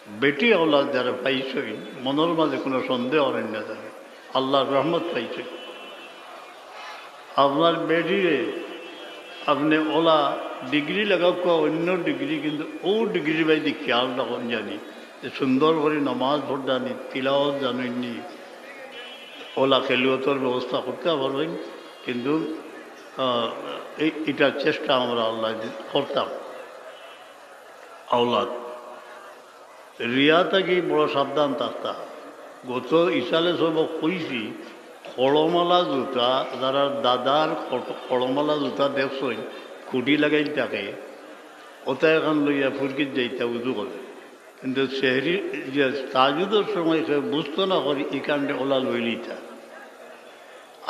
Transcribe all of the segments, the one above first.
বেটি আওলাদ যারা পাইছই মনের মাঝে কোনো সন্দেহ অনেন না যাবে আল্লাহর রহমত পাইছই। আপনার বেটিরে আপনি ওলা ডিগ্রি লাগাও অন্য ডিগ্রি, কিন্তু ও ডিগ্রি বাইদি খেয়াল রাখুন জানি যে সুন্দর করে নমাজ পড়ানি তিলাওয়াত জানেননি, ওলা খেলুয়তর ব্যবস্থা করতে পারবেন। কিন্তু এটার চেষ্টা আমরা আল্লাহ করতাম। আওলাদ রিয়া থাকি বড় সাবধান থাকতাম। গত ইসালে সব কইছি খড়মালা জুতা, যারা দাদার খড়মালা জুতা দেখছই খুঁটি লাগাই থাকে, ওটা এখন লইয়া ফুরকিত যাইতা উজু করে। কিন্তু শহরি যে তাজুদের সময় সে বুঝতো না করি এই কাণ্ডে ওলা লইলিতা।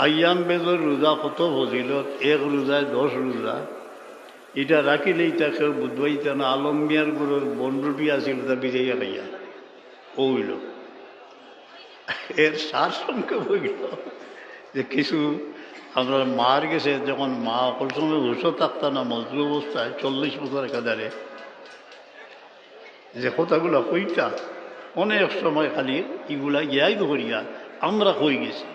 আয়াম বেজর রোজা কত ফজিলত, এক রোজায় 10 রোজা, এটা রাখিলেই তাকে বুধবাইতা না। আলমিয়ার গুরুর বনরুটি আসিল তা বিজাইয়া খাইয়া ওইল এর সার সঙ্গে বইল যে কিছু আমরা মার গেছে, যখন মা অকল সময় হুশো থাকতো না মজলু অবস্থায় 40 বছর একাধারে, যে কথাগুলো কইতা অনেক সময় খালি এগুলা ইয়াই ধরিয়া আমরা কই গেছি,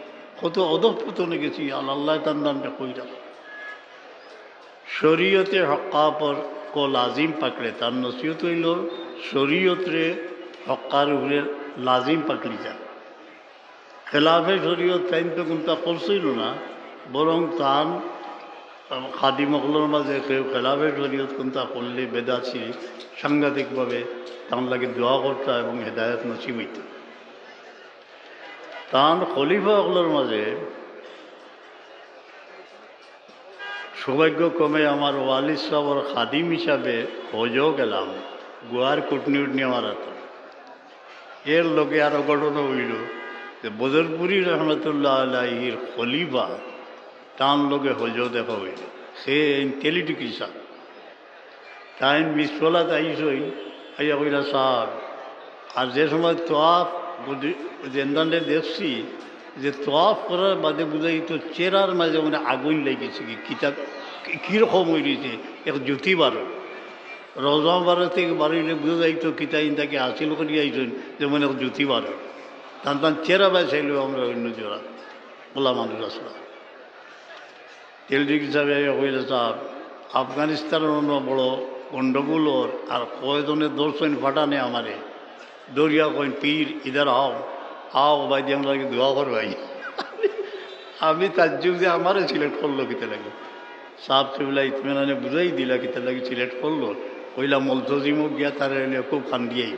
কত অধঃপতনে গেছি। আল্লাহ তান্দানটা কইরা শরীয়তে হক্কা পর কো লাজিম পাকড়ে, তার নসিহত হইল শরীয়তরে হক্কার উপরে লাজিম পাকড়ি যা। খেলাফে শরীয়ত টাইম তো কোনটা করছিল না, বরং তান খাদিমকলোর মাঝে কেউ খেলাফে শরীয়ত কোনটা করলে বেদাছি সাংঘাতিকভাবে তার লাগে দোয়া করতা এবং হেদায়ত নসিব হইত। তান খলিফা অকলোর মাঝে সৌভাগ্যক্রমে আমার ওয়ালিদ সাহর খাদিম হিসাবে হজও গেলাম, গোয়ার কুটনি উটনি আমার হাতে। এর লোকে আরও ঘটনা হইল যে বদরপুরি রহমতুল্লাহ আলাইহির খলিফা তান লোকে হজও দেখা হইল। সে টেলিটিকিসা তাই মিসফলাত আইসই আইয়া কইলা সার। আর যে সময় তোয়াফ জেন্দান্ডে দেখছি যে তোয়াফ করার বাদে বুঝাই তো চেরার মাঝে মানে আগুন লেগেছে, কি কিতাব কীরকম হইছে এক জ্যোতি বারো রজা বারো থেকে বাড়িলে বুঝে যাইতো কিতাইন তাকে হাসিল করিয়া আইসেন যেমন এক জ্যোতি বারো টান টান চেরা বাঁচাইল। আমরা অন্য জোড়া বলা মানুষ আসলাম তেলডিক হিসাবে কইলে সাহেব আফগানিস্তানের অন্য বড় গণ্ডগোলর আর কয়জনের দর্শন ফাটানে আমারে দরিয়া কইন পীর ইধার আও আও ভাই দিয়ে আমরা দোয়া কর ভাই। আমি তার যুগ যে আমারও সিলেক্ট করলো কিতে লাগে সাপ চুবলা ইতমেনানে বুঝাই দিলা কিতে লাগে সিলেক্ট করলো কইলা মলতজিমও গিয়া তার খুব খান দিয়েই